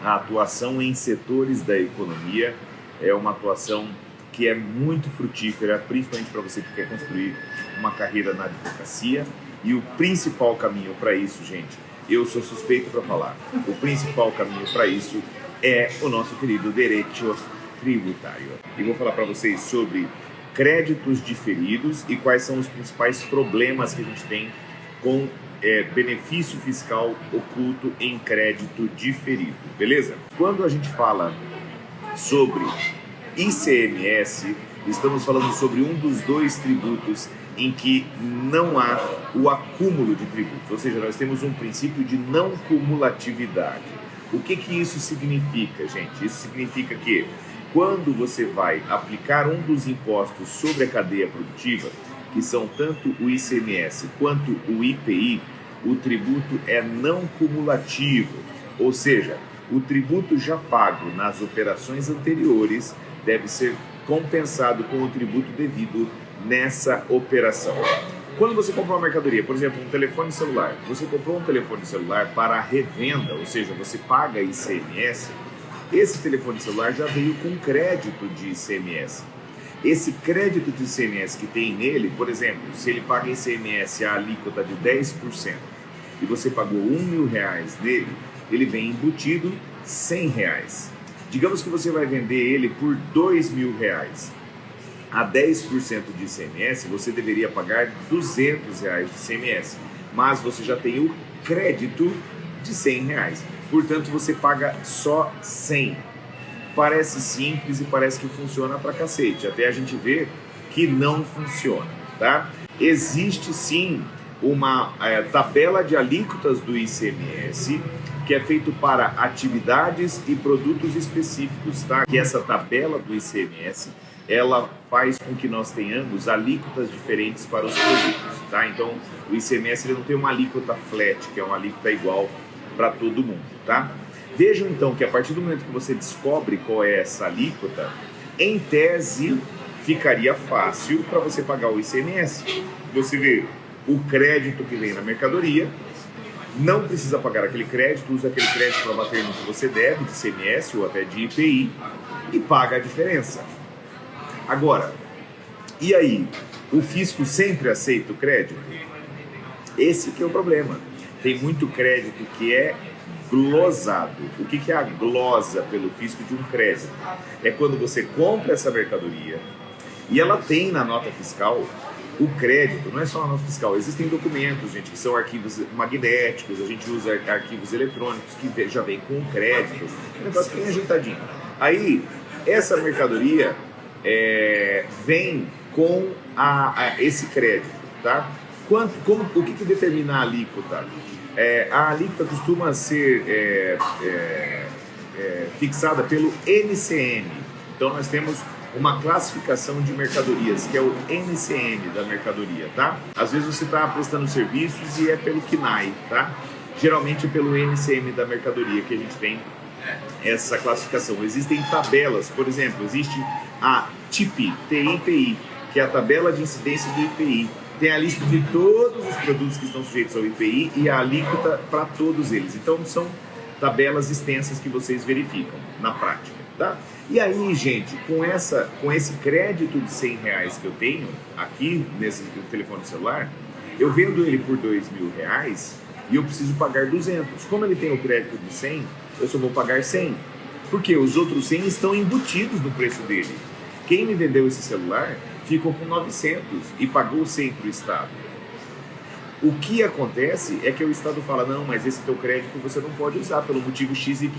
A atuação em setores da economia é uma atuação que é muito frutífera, principalmente para você que quer construir uma carreira na advocacia. E o principal caminho para isso, gente, eu sou suspeito para falar, o principal caminho para isso é o nosso querido direito tributário. E vou falar para vocês sobre créditos diferidos e quais são os principais problemas que a gente tem com benefício fiscal oculto em crédito diferido, beleza? Quando a gente fala sobre ICMS, estamos falando sobre um dos dois tributos em que não há o acúmulo de tributos, ou seja, nós temos um princípio de não cumulatividade. O que isso significa, gente? Isso significa que quando você vai aplicar um dos impostos sobre a cadeia produtiva, que são tanto o ICMS quanto o IPI, o tributo é não cumulativo, ou seja, o tributo já pago nas operações anteriores deve ser compensado com o tributo devido nessa operação. Quando você comprou uma mercadoria, por exemplo, um telefone celular, você comprou um telefone celular para revenda, ou seja, você paga ICMS, esse telefone celular já veio com crédito de ICMS. Esse crédito de ICMS que tem nele, por exemplo, se ele paga ICMS a alíquota de 10% e você pagou R$1.000 nele, ele vem embutido R$100. Digamos que você vai vender ele por R$2.000. A 10% de ICMS, você deveria pagar R$200 de ICMS, mas você já tem o crédito de R$100. Portanto, você paga só 100. Parece simples e parece que funciona pra cacete, até a gente ver que não funciona, tá? Existe sim uma tabela de alíquotas do ICMS que é feito para atividades e produtos específicos, tá? Que essa tabela do ICMS, ela faz com que nós tenhamos alíquotas diferentes para os produtos, tá? Então, o ICMS ele não tem uma alíquota flat, que é uma alíquota igual para todo mundo, tá? Vejam então que a partir do momento que você descobre qual é essa alíquota, em tese ficaria fácil para você pagar o ICMS. Você vê o crédito que vem na mercadoria, não precisa pagar aquele crédito, usa aquele crédito para bater no que você deve de ICMS ou até de IPI e paga a diferença. Agora, e aí? O fisco sempre aceita o crédito? Esse que é o problema. Tem muito crédito que é glosado. O que é a glosa pelo fisco de um crédito? É quando você compra essa mercadoria e ela tem na nota fiscal o crédito, não é só na nota fiscal, existem documentos, gente, que são arquivos magnéticos, a gente usa arquivos eletrônicos que já vem com crédito, um negócio bem ajeitadinho. Aí, essa mercadoria vem com esse crédito, tá? O que determina a alíquota? A alíquota costuma ser fixada pelo NCM. Então nós temos uma classificação de mercadorias, que é o NCM da mercadoria, tá? Às vezes você está prestando serviços e é pelo CNAE, tá? Geralmente é pelo NCM da mercadoria que a gente tem essa classificação. Existem tabelas, por exemplo, existe a TIPI, TIPI, que é a tabela de incidência do IPI. Tem a lista de todos os produtos que estão sujeitos ao IPI e a alíquota para todos eles. Então são tabelas extensas que vocês verificam na prática, tá? E aí, gente, com esse crédito de R$100 que eu tenho aqui nesse telefone celular, eu vendo ele por R$2.000 e eu preciso pagar 200. Como ele tem o crédito de 100, eu só vou pagar 100, porque os outros 100 estão embutidos no preço dele. Quem me vendeu esse celular ficou com 900 e pagou 100 para o Estado. O que acontece é que o Estado fala, não, mas esse teu crédito você não pode usar pelo motivo XYZ.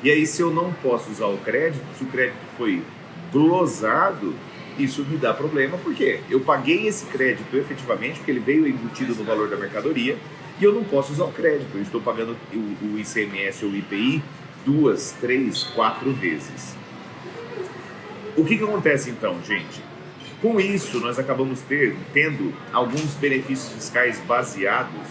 E aí, se eu não posso usar o crédito, se o crédito foi glosado, isso me dá problema, porque eu paguei esse crédito efetivamente, porque ele veio embutido no valor da mercadoria, e eu não posso usar o crédito. Eu estou pagando o ICMS ou o IPI 2, 3, 4 vezes. O que acontece então, gente? Com isso, nós acabamos tendo alguns benefícios fiscais baseados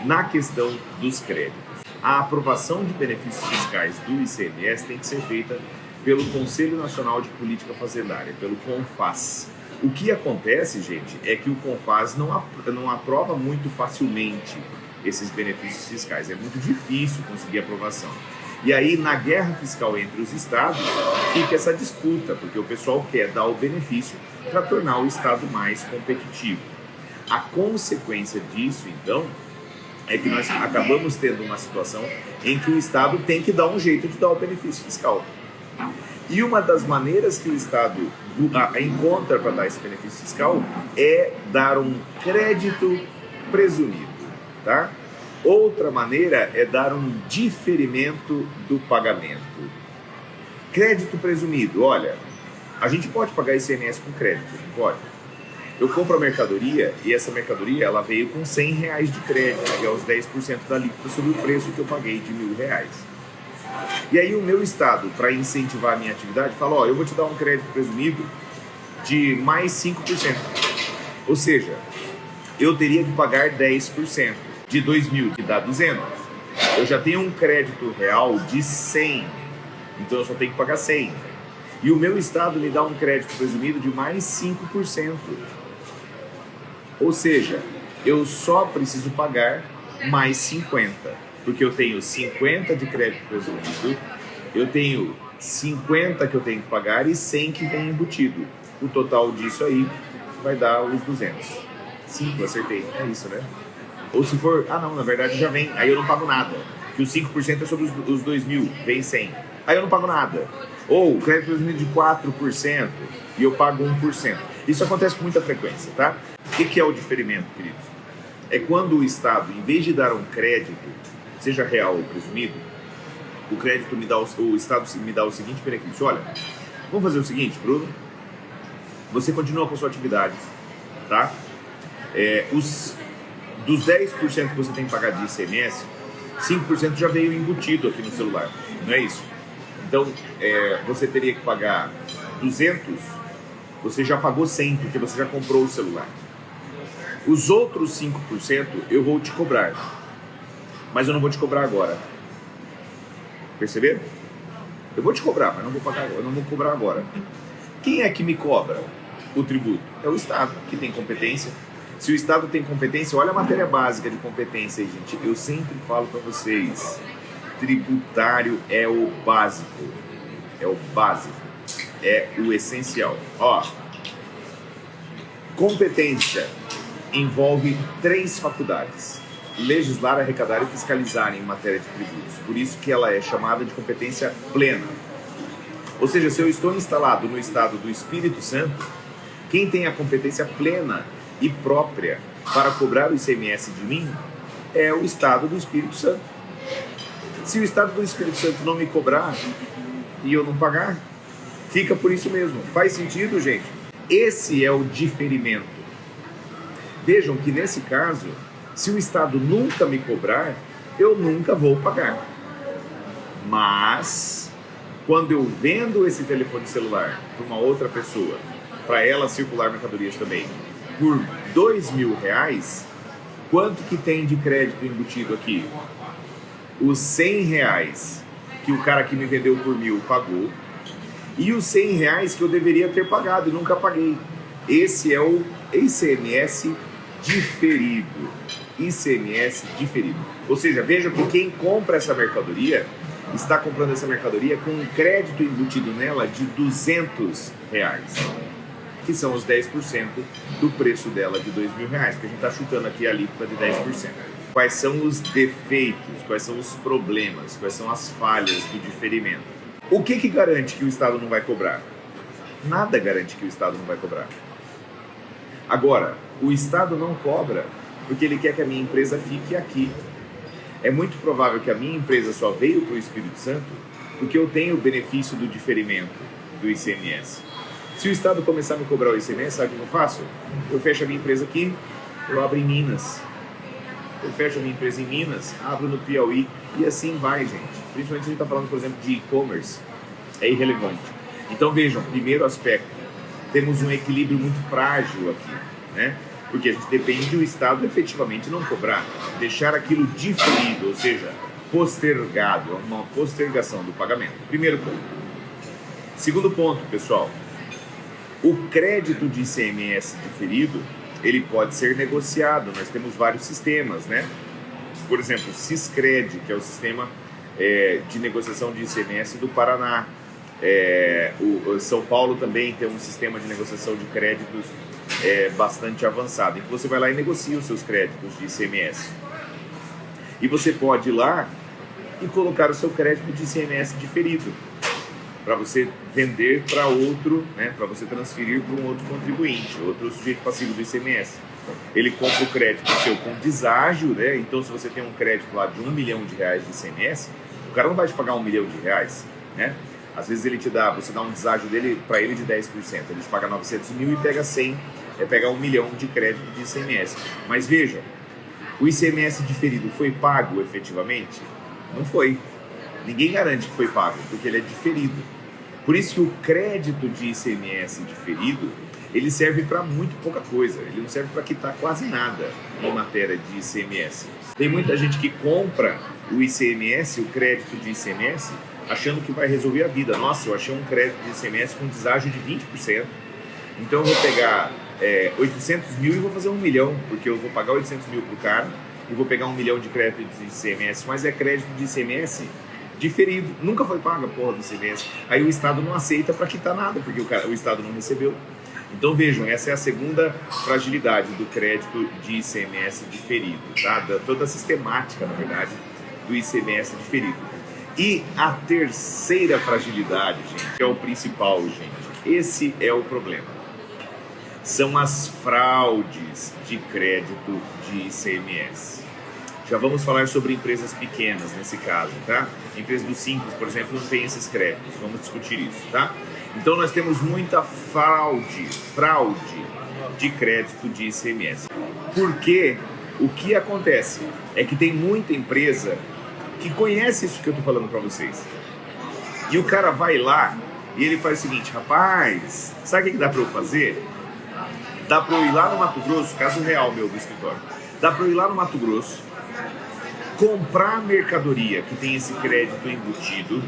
na questão dos créditos. A aprovação de benefícios fiscais do ICMS tem que ser feita pelo Conselho Nacional de Política Fazendária, pelo CONFAZ. O que acontece, gente, é que o CONFAZ não aprova muito facilmente esses benefícios fiscais. É muito difícil conseguir aprovação. E aí, na guerra fiscal entre os estados, fica essa disputa, porque o pessoal quer dar o benefício para tornar o estado mais competitivo. A consequência disso, então, é que nós acabamos tendo uma situação em que o estado tem que dar um jeito de dar o benefício fiscal. E uma das maneiras que o estado encontra para dar esse benefício fiscal é dar um crédito presumido, tá? Outra maneira é dar um diferimento do pagamento. Crédito presumido, olha, a gente pode pagar ICMS com crédito, não pode? Eu compro a mercadoria e essa mercadoria ela veio com R$100 de crédito, que é os 10% da alíquota sobre o preço que eu paguei de R$1.000. E aí o meu estado, para incentivar a minha atividade, fala, ó, eu vou te dar um crédito presumido de mais 5%. Ou seja, eu teria que pagar 10% de 2.000, que dá 200. Eu já tenho um crédito real de 100, então eu só tenho que pagar 100. E o meu estado me dá um crédito presumido de mais 5%. Ou seja, eu só preciso pagar mais 50, porque eu tenho 50 de crédito presumido, eu tenho 50 que eu tenho que pagar e 100 que vem embutido. O total disso aí vai dar os 200. 5, acertei. É isso, né? Ou se for, não, na verdade já vem, aí eu não pago nada. Que os 5% é sobre os 2.000, vem 100. Aí eu não pago nada. Ou crédito presumido de 4% e eu pago 1%. Isso acontece com muita frequência, tá? O que é o diferimento, queridos? É quando o Estado, em vez de dar um crédito, seja real ou presumido, o Estado me dá o seguinte benefício. Olha, vamos fazer o seguinte, Bruno. Você continua com a sua atividade, tá? Dos 10% que você tem que pagar de ICMS, 5% já veio embutido aqui no celular, não é isso? Então, você teria que pagar 200, você já pagou 100, porque você já comprou o celular. Os outros 5% eu vou te cobrar, mas eu não vou te cobrar agora. Perceberam? Eu vou te cobrar, mas não vou pagar agora, eu não vou cobrar agora. Quem é que me cobra o tributo? É o Estado, que tem competência. Se o Estado tem competência, olha a matéria básica de competência aí, gente. Eu sempre falo para vocês, tributário é o básico, é o essencial. Ó, competência envolve 3 faculdades: legislar, arrecadar e fiscalizar em matéria de tributos. Por isso que ela é chamada de competência plena. Ou seja, se eu estou instalado no estado do Espírito Santo, quem tem a competência plena e própria para cobrar o ICMS de mim é o estado do Espírito Santo. Se o estado do Espírito Santo não me cobrar e eu não pagar, fica por isso mesmo. Faz sentido, gente? Esse é o diferimento. Vejam que nesse caso, se o Estado nunca me cobrar, eu nunca vou pagar. Mas, quando eu vendo esse telefone celular para uma outra pessoa, para ela circular mercadorias também, por R$2.000, quanto que tem de crédito embutido aqui? Os R$100 que o cara que me vendeu por 1.000 pagou e os R$100 que eu deveria ter pagado e nunca paguei. Esse é o ICMS diferido. ICMS diferido. Ou seja, veja que quem compra essa mercadoria está comprando essa mercadoria com um crédito embutido nela de R$200, que são os 10% do preço dela de R$2.000, porque a gente está chutando aqui a alíquota de 10%. Quais são os defeitos, quais são os problemas, quais são as falhas do diferimento? O que garante que o Estado não vai cobrar? Nada garante que o Estado não vai cobrar. Agora, o Estado não cobra porque ele quer que a minha empresa fique aqui. É muito provável que a minha empresa só veio para o Espírito Santo porque eu tenho o benefício do diferimento do ICMS. Se o Estado começar a me cobrar o ICMS, sabe o que eu faço? Eu fecho a minha empresa aqui, eu abro em Minas. Eu fecho a minha empresa em Minas, abro no Piauí e assim vai, gente. Principalmente se a gente está falando, por exemplo, de e-commerce. É irrelevante. Então vejam, primeiro aspecto, temos um equilíbrio muito frágil aqui, né? Porque a gente depende do Estado efetivamente não cobrar, deixar aquilo diferido, ou seja, postergado, uma postergação do pagamento. Primeiro ponto. Segundo ponto, pessoal, o crédito de ICMS diferido, ele pode ser negociado. Nós temos vários sistemas, né? Por exemplo, o Siscred, que é o sistema de negociação de ICMS do Paraná. O São Paulo também tem um sistema de negociação de créditos bastante avançado, em que você vai lá e negocia os seus créditos de ICMS. E você pode ir lá e colocar o seu crédito de ICMS diferido, para você vender para outro, né, para você transferir para um outro contribuinte, outro sujeito passivo do ICMS. Ele compra o crédito seu com deságio, né? Então se você tem um crédito lá de R$1 milhão de ICMS, o cara não vai te pagar R$1 milhão, né? Às vezes você dá um deságio dele para ele de 10%, ele te paga 900 mil e pega 100, pega R$1 milhão de crédito de ICMS. Mas veja, o ICMS diferido foi pago efetivamente? Não foi. Ninguém garante que foi pago, porque ele é diferido. Por isso que o crédito de ICMS diferido, ele serve para muito pouca coisa. Ele não serve para quitar quase nada em matéria de ICMS. Tem muita gente que compra o ICMS, o crédito de ICMS, achando que vai resolver a vida. Nossa, eu achei um crédito de ICMS com deságio de 20%. Então eu vou pegar 800 mil e vou fazer 1 milhão, porque eu vou pagar 800 mil para o cara e vou pegar 1 milhão de crédito de ICMS, mas é crédito de ICMS diferido, nunca foi paga a porra do ICMS. Aí o Estado não aceita para quitar nada, porque o Estado não recebeu. Então vejam, essa é a segunda fragilidade do crédito de ICMS diferido, tá? Toda a sistemática, na verdade, do ICMS diferido. E a terceira fragilidade, gente, que é o principal, gente, esse é o problema. São as fraudes de crédito de ICMS. Já vamos falar sobre empresas pequenas nesse caso, tá? Empresas do Simples, por exemplo, não tem esses créditos. Vamos discutir isso, tá? Então nós temos muita fraude de crédito de ICMS. Porque o que acontece é que tem muita empresa que conhece isso que eu tô falando para vocês. E o cara vai lá e ele faz o seguinte: rapaz, sabe o que dá para eu fazer? Dá para eu ir lá no Mato Grosso, caso real meu do escritório, dá para eu ir lá no Mato Grosso, comprar a mercadoria que tem esse crédito embutido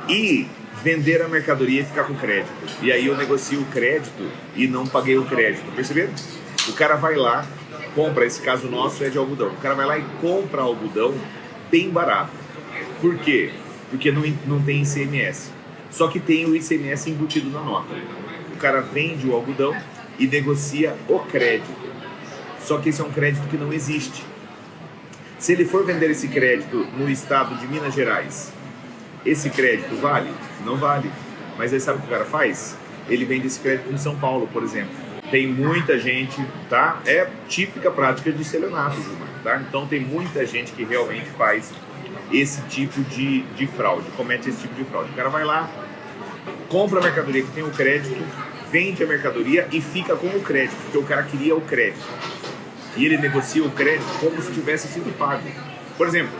e vender a mercadoria e ficar com crédito. E aí eu negocio o crédito e não paguei o crédito, perceberam? O cara vai lá, compra, esse caso nosso é de algodão, o cara vai lá e compra algodão bem barato. Por quê? Porque não tem ICMS, só que tem o ICMS embutido na nota. O cara vende o algodão e negocia o crédito, só que esse é um crédito que não existe. Se ele for vender esse crédito no estado de Minas Gerais, esse crédito vale? Não vale. Mas aí sabe o que o cara faz? Ele vende esse crédito em São Paulo, por exemplo. Tem muita gente, tá? É típica prática de estelionato, tá? Então tem muita gente que realmente faz esse tipo de fraude, comete esse tipo de fraude. O cara vai lá, compra a mercadoria que tem o crédito, vende a mercadoria e fica com o crédito, porque o cara queria o crédito. E ele negocia o crédito como se tivesse sido pago. Por exemplo,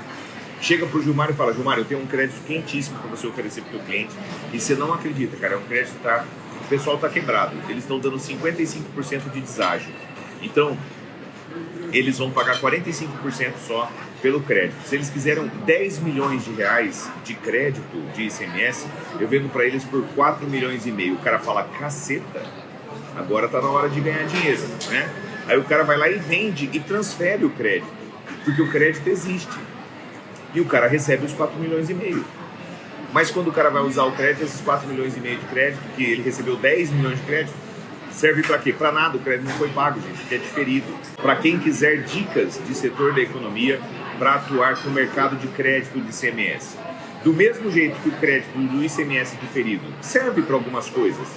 chega pro Gilmar e fala: Gilmar, eu tenho um crédito quentíssimo para você oferecer pro teu cliente, e você não acredita, cara, o crédito o pessoal tá quebrado, eles estão dando 55% de deságio. Então, eles vão pagar 45% só pelo crédito. Se eles quiseram 10 milhões de reais de crédito de ICMS, eu vendo para eles por 4 milhões e meio. O cara fala: caceta, agora tá na hora de ganhar dinheiro, né? Aí o cara vai lá e vende e transfere o crédito, porque o crédito existe. E o cara recebe os 4 milhões e meio. Mas quando o cara vai usar o crédito, esses 4 milhões e meio de crédito, que ele recebeu 10 milhões de crédito, serve para quê? Para nada, o crédito não foi pago, gente, porque é diferido. Para quem quiser dicas de setor da economia para atuar no mercado de crédito de ICMS. Do mesmo jeito que o crédito do ICMS diferido serve para algumas coisas,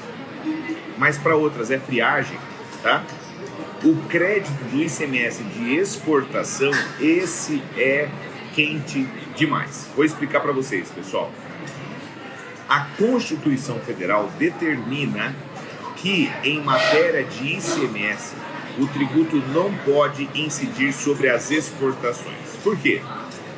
mas para outras é friagem, tá? O crédito do ICMS de exportação, esse é quente demais. Vou explicar para vocês, pessoal. A Constituição Federal determina que, em matéria de ICMS, o tributo não pode incidir sobre as exportações. Por quê?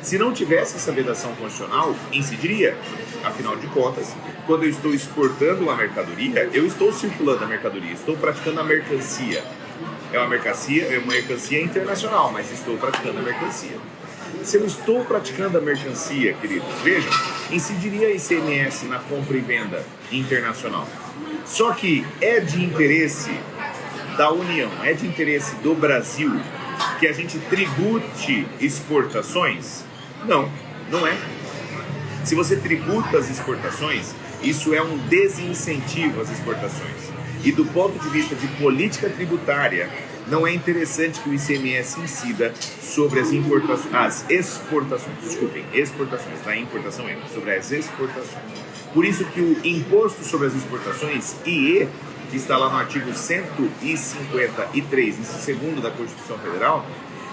Se não tivesse essa vedação constitucional, incidiria. Afinal de contas, quando eu estou exportando uma mercadoria, eu estou circulando a mercadoria, estou praticando a mercancia. É uma mercancia internacional, mas estou praticando a mercancia. Se eu estou praticando a mercancia, queridos, vejam, incidiria ICMS na compra e venda internacional. Só que é de interesse da União, é de interesse do Brasil que a gente tribute exportações? Não, não é. Se você tributa as exportações, isso é um desincentivo às exportações. E do ponto de vista de política tributária, não é interessante que o ICMS incida sobre as exportações, tá? Importação é sobre as exportações. Por isso que o imposto sobre as exportações, IE, que está lá no artigo 153, inciso segundo da Constituição Federal,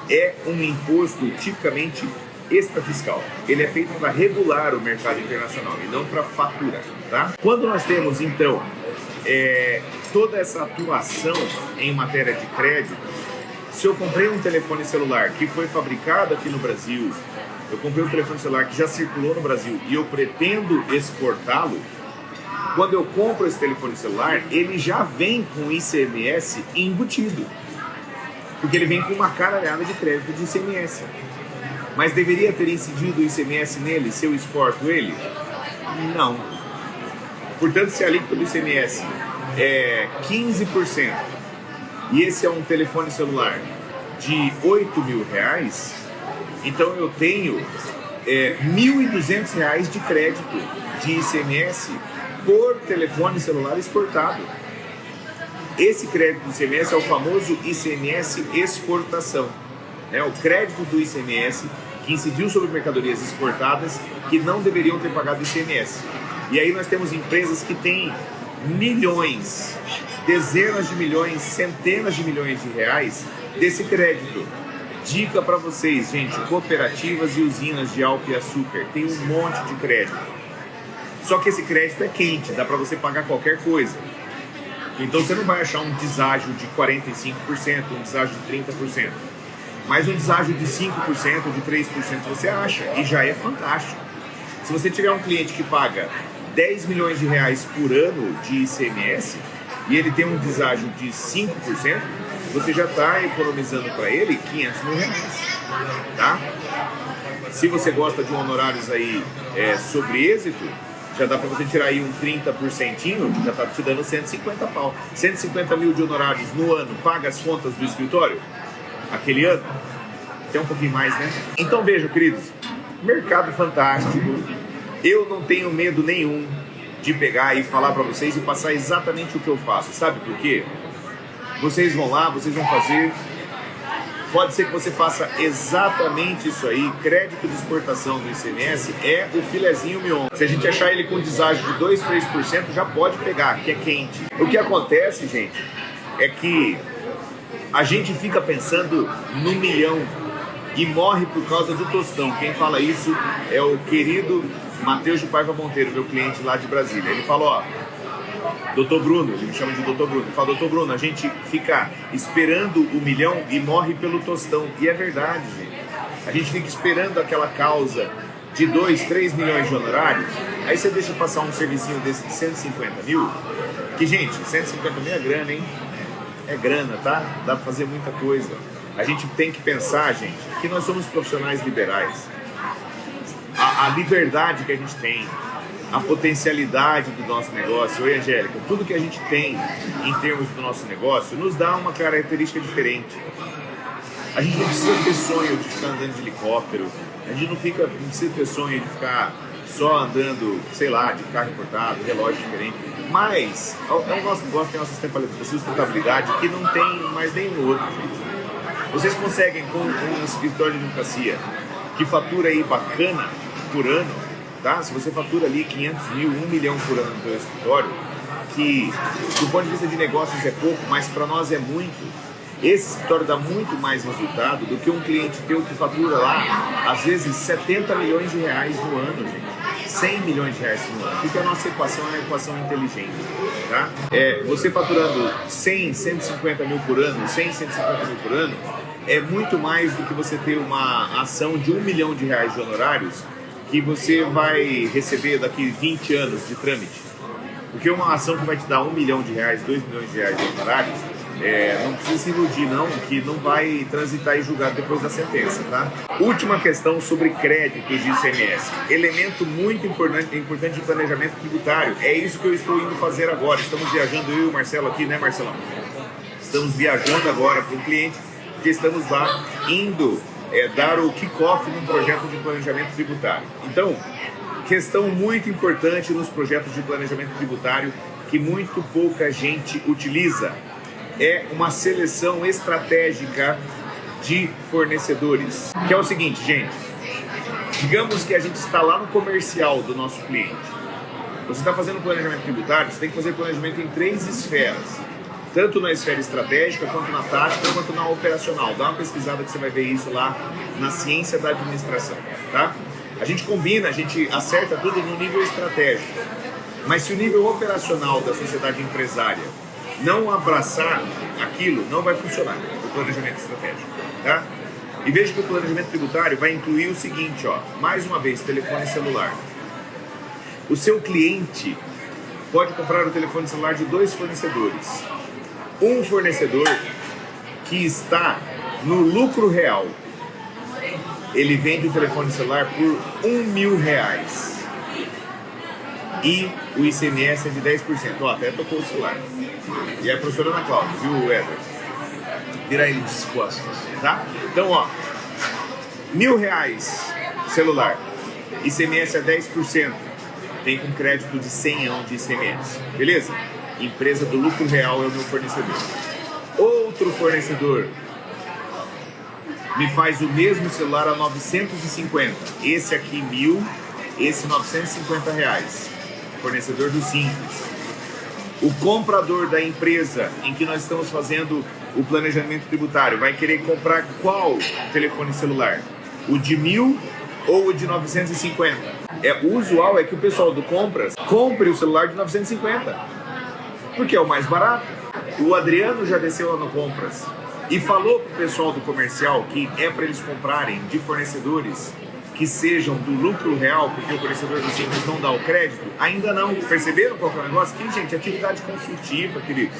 é um imposto tipicamente extrafiscal. Ele é feito para regular o mercado internacional e não para faturar, tá? Quando nós temos, então, toda essa atuação em matéria de crédito, se eu comprei um telefone celular que foi fabricado aqui no Brasil, eu comprei um telefone celular que já circulou no Brasil e eu pretendo exportá-lo, quando eu compro esse telefone celular, ele já vem com ICMS embutido, porque ele vem com uma caralhada de crédito de ICMS. Mas deveria ter incidido o ICMS nele se eu exporto ele? Não. Portanto, se a alíquota do ICMS é 15% e esse é um telefone celular de R$8.000, então eu tenho R$1.200 de crédito de ICMS por telefone celular exportado. Esse crédito do ICMS é o famoso ICMS exportação. O crédito do ICMS que incidiu sobre mercadorias exportadas que não deveriam ter pagado ICMS. E aí nós temos empresas que têm milhões, dezenas de milhões, centenas de milhões de reais desse crédito. Dica para vocês, gente, cooperativas e usinas de álcool e açúcar, tem um monte de crédito. Só que esse crédito é quente, dá para você pagar qualquer coisa. Então você não vai achar um deságio de 45%, um deságio de 30%. Mas um deságio de 5%, de 3% você acha, e já é fantástico. Se você tiver um cliente que paga 10 milhões de reais por ano de ICMS e ele tem um deságio de 5%, você já está economizando para ele 500 mil reais, tá? Se você gosta de honorários aí sobre êxito, já dá para você tirar aí um 30%, já está te dando 150 pau. 150 mil de honorários no ano, paga as contas do escritório? Aquele ano? Tem um pouquinho mais, né? Então vejam, queridos, mercado fantástico. Eu não tenho medo nenhum de pegar e falar para vocês e passar exatamente o que eu faço. Sabe por quê? Vocês vão lá, vocês vão fazer. Pode ser que você faça exatamente isso aí. Crédito de exportação do ICMS é o filezinho mignon. Se a gente achar ele com deságio de 2, 3%, já pode pegar, que é quente. O que acontece, gente, é que a gente fica pensando no milhão e morre por causa do tostão. Quem fala isso é o querido Matheus de Paiva Monteiro, meu cliente lá de Brasília. Ele falou, Doutor Bruno, ele me chama de Doutor Bruno. Ele fala, Doutor Bruno, a gente fica esperando o milhão e morre pelo tostão. E é verdade, gente. A gente fica esperando aquela causa de 2, 3 milhões de honorários. Aí você deixa passar um servicinho desse de 150 mil. Que, gente, 150 mil é grana, hein? É grana, tá? Dá pra fazer muita coisa. A gente tem que pensar, gente, que nós somos profissionais liberais. A liberdade que a gente tem, a potencialidade do nosso negócio. Oi, Angélica, tudo que a gente tem em termos do nosso negócio nos dá uma característica diferente. A gente não precisa ter sonho de ficar andando de helicóptero, a gente não precisa ter sonho de ficar só andando, sei lá, de carro importado, relógio diferente. Mas é o nosso negócio, tem uma sustentabilidade que não tem mais nenhum outro. Vocês conseguem, com um escritório de advocacia que fatura aí bacana por ano, tá? Se você fatura ali 500 mil, 1 milhão por ano no seu escritório, que do ponto de vista de negócios é pouco, mas para nós é muito. Esse escritório dá muito mais resultado do que um cliente teu que fatura lá, às vezes, 70 milhões de reais no ano, gente. 100 milhões de reais no ano. Porque a nossa equação é uma equação inteligente, tá? Você faturando 100, 150 mil por ano, 100, 150 mil por ano, é muito mais do que você ter uma ação de 1 milhão de reais de honorários que você vai receber daqui 20 anos de trâmite. Porque uma ação que vai te dar 1 milhão de reais, 2 milhões de reais de honorários, não precisa se iludir não, que não vai transitar em julgado depois da sentença, tá? Última questão sobre crédito de ICMS. Elemento muito importante de planejamento tributário. É isso que eu estou indo fazer agora. Estamos viajando, eu e o Marcelo aqui, né, Marcelão? Estamos viajando agora para o cliente, porque estamos lá indo dar o kick-off num projeto de planejamento tributário. Então, questão muito importante nos projetos de planejamento tributário que muito pouca gente utiliza é uma seleção estratégica de fornecedores. Que é o seguinte, gente, digamos que a gente está lá no comercial do nosso cliente. Você está fazendo planejamento tributário, você tem que fazer planejamento em 3 esferas. Tanto na esfera estratégica, quanto na tática, quanto na operacional. Dá uma pesquisada que você vai ver isso lá na ciência da administração, tá? A gente combina, a gente acerta tudo no nível estratégico. Mas se o nível operacional da sociedade empresária não abraçar aquilo, não vai funcionar o planejamento estratégico, tá? E veja que o planejamento tributário vai incluir o seguinte, ó, mais uma vez, telefone celular. O seu cliente pode comprar o telefone celular de 2 fornecedores. Um fornecedor que está no lucro real, ele vende o telefone celular por R$1.000 e o ICMS é de 10%. Ó, até tocou o celular. E é a professora Ana Cláudia, viu, Edward? Vira ele de costas, tá? Então, ó, R$1.000 celular, ICMS é 10%, vem com crédito de 100 de ICMS, beleza? Empresa do lucro real é o meu fornecedor. Outro fornecedor me faz o mesmo celular a 950. Esse aqui 1.000, esse R$950. Fornecedor do Simples. O comprador da empresa em que nós estamos fazendo o planejamento tributário vai querer comprar qual telefone celular? O de 1.000 ou o de 950? O usual é que o pessoal do compras compre o celular de 950, porque é o mais barato. O Adriano já desceu lá no compras e falou pro pessoal do comercial que é para eles comprarem de fornecedores que sejam do lucro real, porque o fornecedor do Simples não dá o crédito. Ainda não. Perceberam qual que é o negócio? Aqui, gente, atividade consultiva, queridos.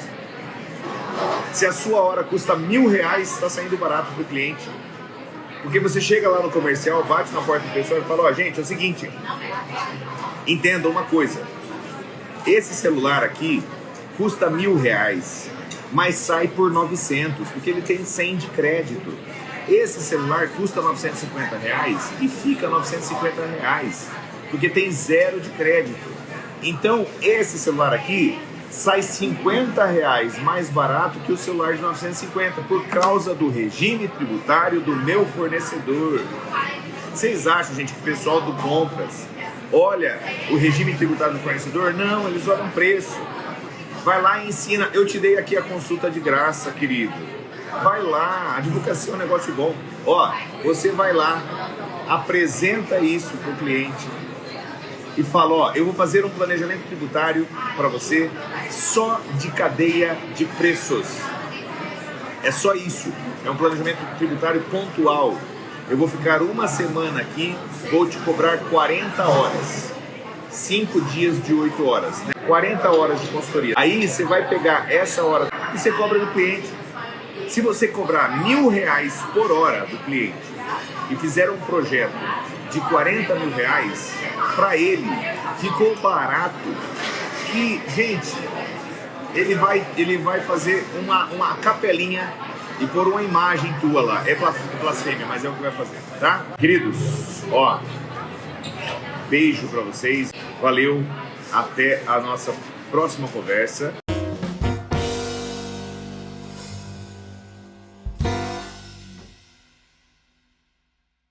Se a sua hora custa R$1.000, está saindo barato para o cliente. Porque você chega lá no comercial, bate na porta do pessoal e fala, ó, gente, é o seguinte, entenda uma coisa, esse celular aqui custa R$1.000, mas sai por 900, porque ele tem 100 de crédito. Esse celular custa R$950 e fica R$950, porque tem 0 de crédito. Então, esse celular aqui sai R$50 mais barato que o celular de 950, por causa do regime tributário do meu fornecedor. Vocês acham, gente, que o pessoal do compras olha o regime tributário do fornecedor? Não, eles olham preço. Vai lá e ensina. Eu te dei aqui a consulta de graça, querido. Vai lá, a advocacia é um negócio bom. Ó, você vai lá, apresenta isso para o cliente e fala, ó, eu vou fazer um planejamento tributário para você só de cadeia de preços. É só isso. É um planejamento tributário pontual. Eu vou ficar uma semana aqui, vou te cobrar 40 horas. 5 dias de 8 horas, né? 40 horas de consultoria. Aí você vai pegar essa hora e você cobra do cliente. Se você cobrar R$1.000 por hora do cliente e fizer um projeto de R$40.000, para ele ficou barato que, gente, ele vai fazer uma capelinha e pôr uma imagem tua lá. É blasfêmia, mas é o que vai fazer, tá? Queridos, ó, beijo para vocês, valeu, até a nossa próxima conversa.